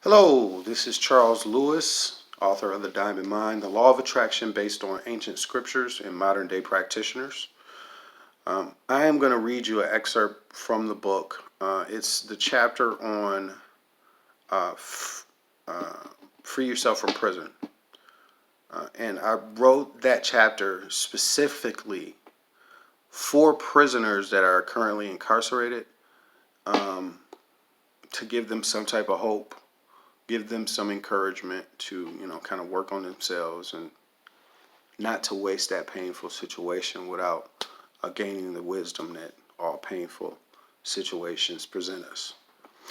Hello, this is Charles Lewis, author of The Diamond Mind, The Law of Attraction Based on Ancient Scriptures and Modern Day Practitioners. I am going to read you an excerpt from the book. It's the chapter on uh, f- Free Yourself from Prison. And I wrote that chapter specifically for prisoners that are currently incarcerated, um, to give them some type of hope, give them some encouragement to, kind of work on themselves and not to waste that painful situation without gaining the wisdom that all painful situations present us.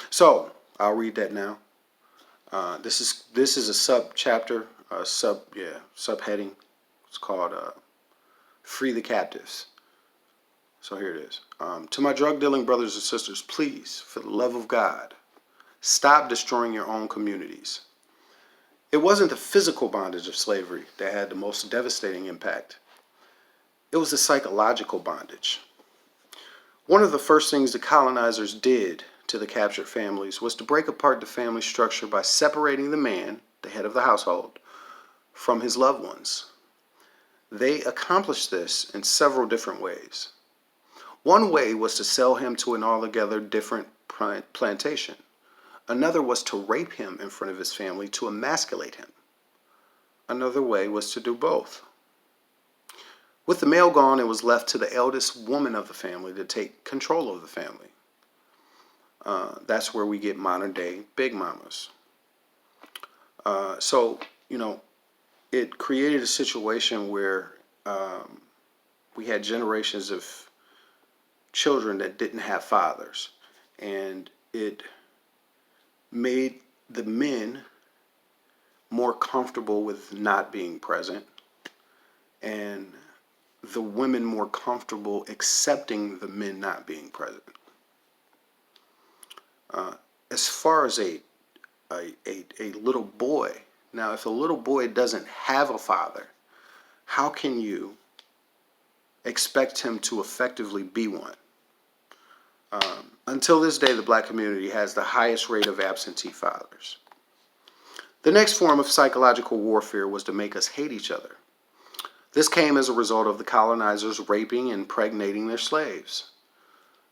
So I'll read that now. This is a sub chapter, subheading. It's called "Free the Captives." So here it is. To my drug dealing brothers and sisters, please, for the love of God, stop destroying your own communities. It wasn't the physical bondage of slavery that had the most devastating impact. It was the psychological bondage. One of the first things the colonizers did to the captured families was to break apart the family structure by separating the man, the head of the household, from his loved ones. They accomplished this in several different ways. One way was to sell him to an altogether different plantation. Another was to rape him in front of his family to emasculate him. Another way was to do both. With the male gone, it was left to the eldest woman of the family to take control of the family. That's where we get modern day big mamas. So, it created a situation where we had generations of children that didn't have fathers. And it made the men more comfortable with not being present, and the women more comfortable accepting the men not being present. As far as a little boy, now if a little boy doesn't have a father, how can you expect him to effectively be one? Until this day, the black community has the highest rate of absentee fathers. The next form of psychological warfare was to make us hate each other. This came as a result of the colonizers raping and impregnating their slaves.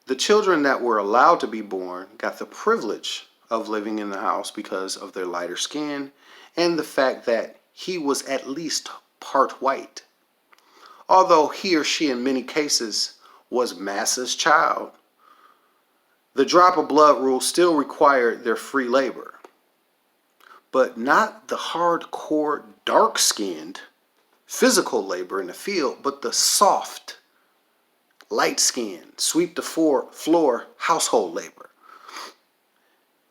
The children that were allowed to be born got the privilege of living in the house because of their lighter skin and the fact that he was at least part white. Although he or she in many cases was massa's child, the drop of blood rule still required their free labor. But not the hardcore, dark-skinned, physical labor in the field, but the soft, light-skinned, sweep the floor household labor.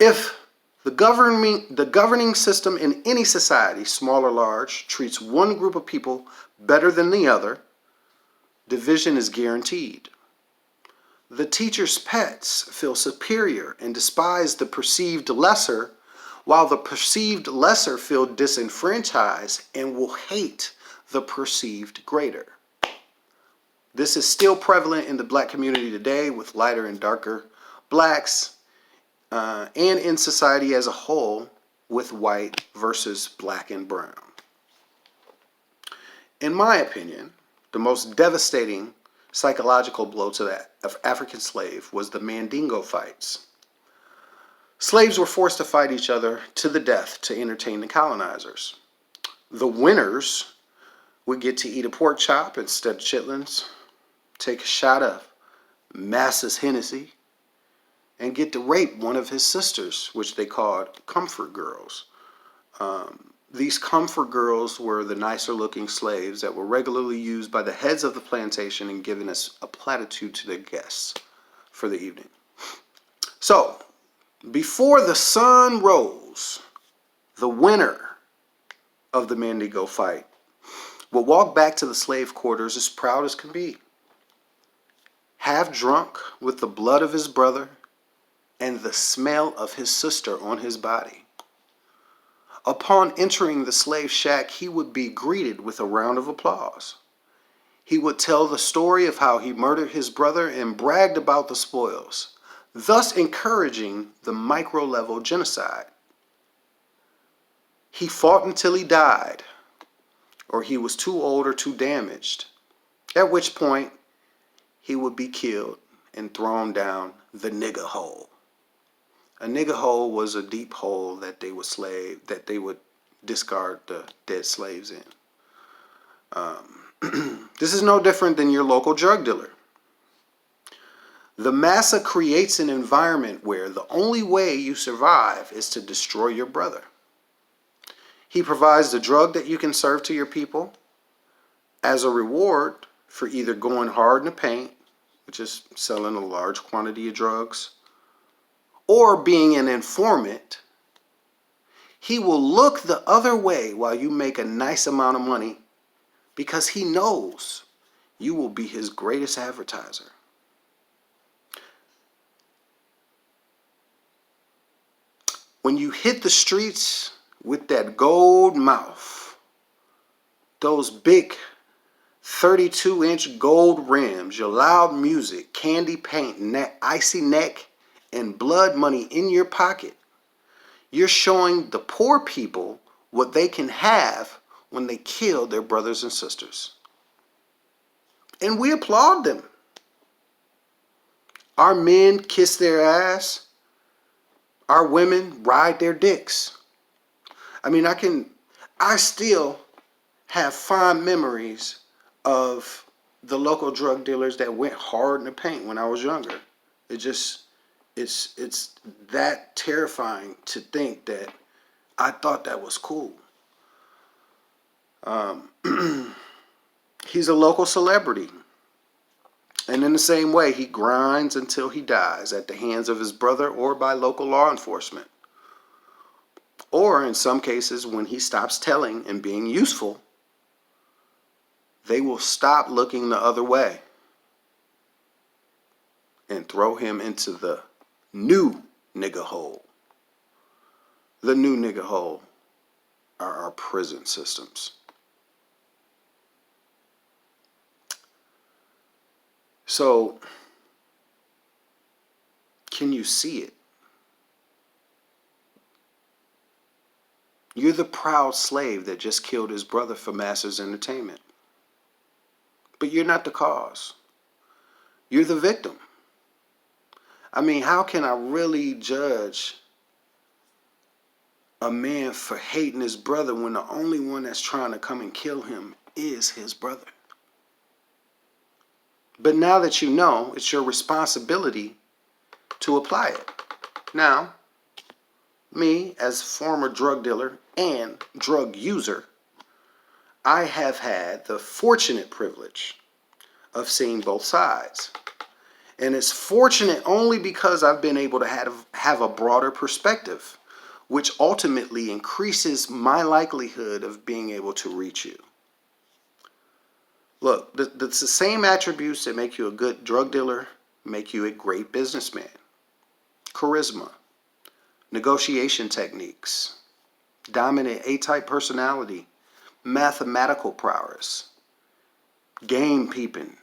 If the governing system in any society, small or large, treats one group of people better than the other, division is guaranteed. The teacher's pets feel superior and despise the perceived lesser, while the perceived lesser feel disenfranchised and will hate the perceived greater. This is still prevalent in the black community today with lighter and darker blacks, and in society as a whole with white versus black and brown. In my opinion, the most devastating psychological blow to the African slave was the Mandingo fights. Slaves were forced to fight each other to the death to entertain the colonizers. The winners would get to eat a pork chop instead of chitlins, take a shot of Massa's Hennessy, and get to rape one of his sisters, which they called comfort girls. These comfort girls were the nicer looking slaves that were regularly used by the heads of the plantation and given as a platitude to their guests for the evening. So, before the sun rose, the winner of the Mandingo fight would walk back to the slave quarters as proud as can be, half drunk with the blood of his brother and the smell of his sister on his body. Upon entering the slave shack, he would be greeted with a round of applause. He would tell the story of how he murdered his brother and bragged about the spoils, thus encouraging the micro-level genocide. He fought until he died, or he was too old or too damaged, at which point he would be killed and thrown down the nigger hole. A nigger hole was a deep hole that they would discard the dead slaves in. This is no different than your local drug dealer. The massa creates an environment where the only way you survive is to destroy your brother. He provides the drug that you can serve to your people as a reward for either going hard in the paint, which is selling a large quantity of drugs, or being an informant. He will look the other way while you make a nice amount of money because he knows you will be his greatest advertiser. When you hit the streets with that gold mouth, those big 32-inch gold rims, your loud music, candy paint, icy neck, and blood money in your pocket, you're showing the poor people what they can have when they kill their brothers and sisters. And we applaud them. Our men kiss their ass. Our women ride their dicks. I mean, I still have fond memories of the local drug dealers that went hard in the paint when I was younger. It's that terrifying to think that I thought that was cool. He's a local celebrity. And in the same way, he grinds until he dies at the hands of his brother or by local law enforcement. Or in some cases, when he stops telling and being useful, they will stop looking the other way and throw him into the new nigger hole. The new nigger hole are our prison systems. So, can you see it? You're the proud slave that just killed his brother for Masters Entertainment. But you're not the cause. You're the victim. I mean, how can I really judge a man for hating his brother when the only one that's trying to come and kill him is his brother? But now that you know, it's your responsibility to apply it. Now, me as former drug dealer and drug user, I have had the fortunate privilege of seeing both sides. And it's fortunate only because I've been able to have a broader perspective, which ultimately increases my likelihood of being able to reach you. Look, it's the same attributes that make you a good drug dealer, make you a great businessman. Charisma, negotiation techniques, dominant A-type personality, mathematical prowess, game peeping,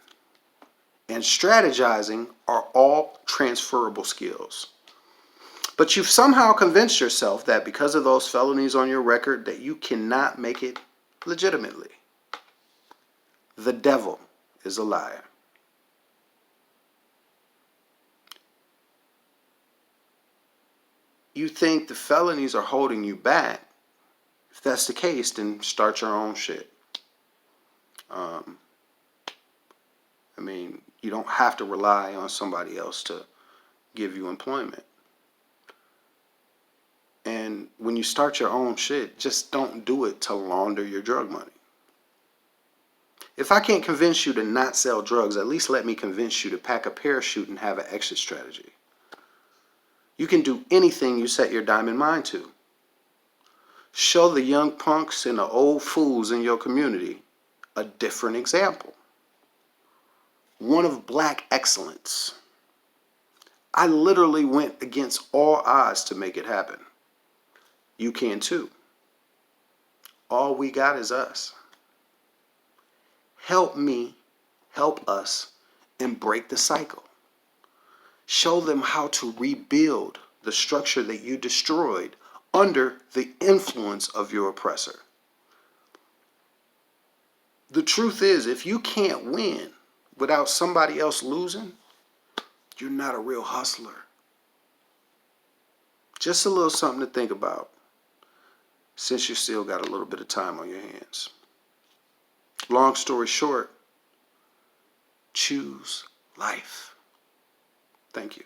and strategizing are all transferable skills. But you've somehow convinced yourself that because of those felonies on your record that you cannot make it legitimately. The devil is a liar. You think the felonies are holding you back? If that's the case, then start your own shit. I mean, you don't have to rely on somebody else to give you employment. And when you start your own shit, just don't do it to launder your drug money. If I can't convince you to not sell drugs, at least let me convince you to pack a parachute and have an exit strategy. You can do anything you set your diamond mind to. Show the young punks and the old fools in your community a different example. One of black excellence. I literally went against all odds to make it happen. You can too. All we got is us. Help me, help us, and break the cycle. Show them how to rebuild the structure that you destroyed under the influence of your oppressor. The truth is, if you can't win without somebody else losing, you're not a real hustler. Just a little something to think about, since you still got a little bit of time on your hands. Long story short, choose life. Thank you.